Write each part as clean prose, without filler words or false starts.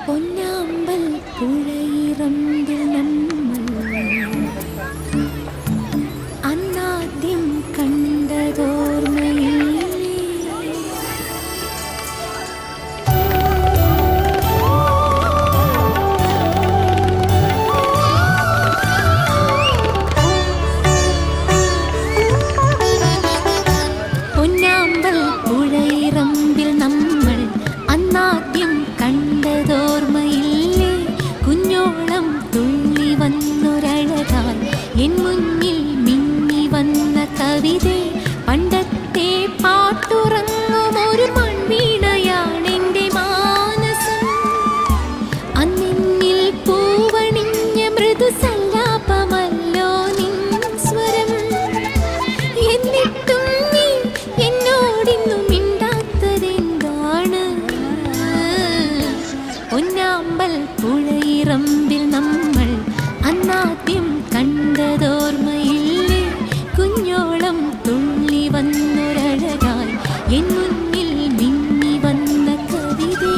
പൊന്നാമ്പൽ പുഴയിറമ്പിൽ നമ്മൾ അന്നാദ്യം കണ്ടതോർമ്മയില്ലേ? പൊന്നാമ്പൽ പുഴയിറമ്പിൽ നമ്മൾ അന്നാദ്യം കണ്ടതോർമ്മയില്ലേ? കുഞ്ഞോളം തുള്ളി വന്നൊരഴകാൽ എൻ മുന്നിൽ മിന്നി വന്ന കവിതേ, പണ്ടത്തെ പാട്ടുറങ്ങും ഒരു മൺവീണയാണെൻ്റെ മാനസം. അന്നിൽ പൂവണിഞ്ഞ മൃദുസല്ലാപമല്ലോ നിൻ സ്വരം. എന്നിട്ടും നീ എന്നോടിന്നു മിണ്ടാത്തതെന്താണ്? പൊന്നാമ്പൽ പുഴയിറമ്പിൽ നമ്മൾ അന്നാദ്യം കണ്ടതോർമ്മയില്ലേ? കുഞ്ഞോളം തുള്ളി വന്നൊരഴകാൽ എൻ മുന്നിൽ മിന്നി വന്ന കവിതേ.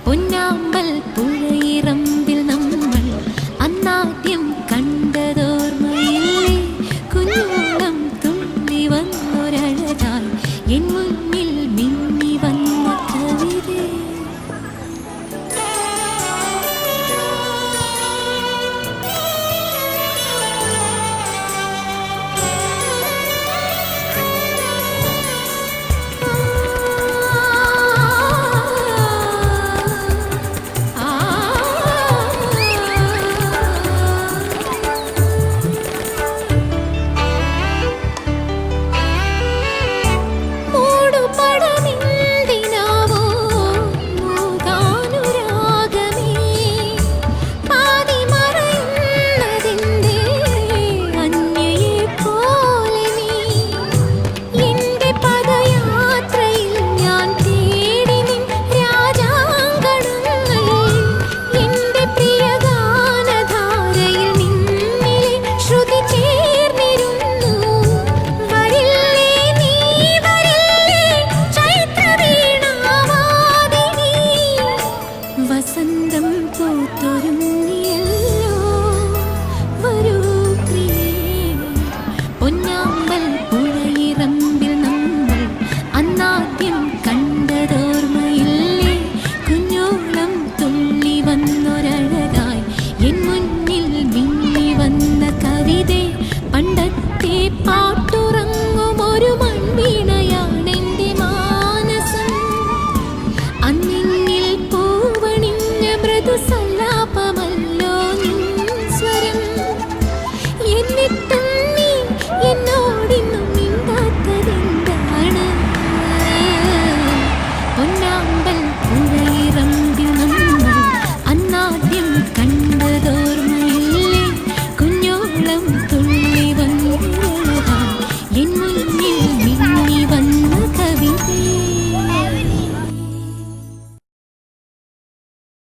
പൊന്നാമ്പൽ പുഴയിറമ്പിൽ നമ്മൾ അന്നാദ്യം കണ്ടതോർമ്മയില്ലേ? കുഞ്ഞോളം തുള്ളി വന്നൊരഴകാൽ എൻ മുന്നിൽ മിന്നി വന്ന കവിതേ. വസന്തം പൂത്തൊരുങ്ങിയല്ലോ, വരൂ പ്രിയേ. പൊന്നാ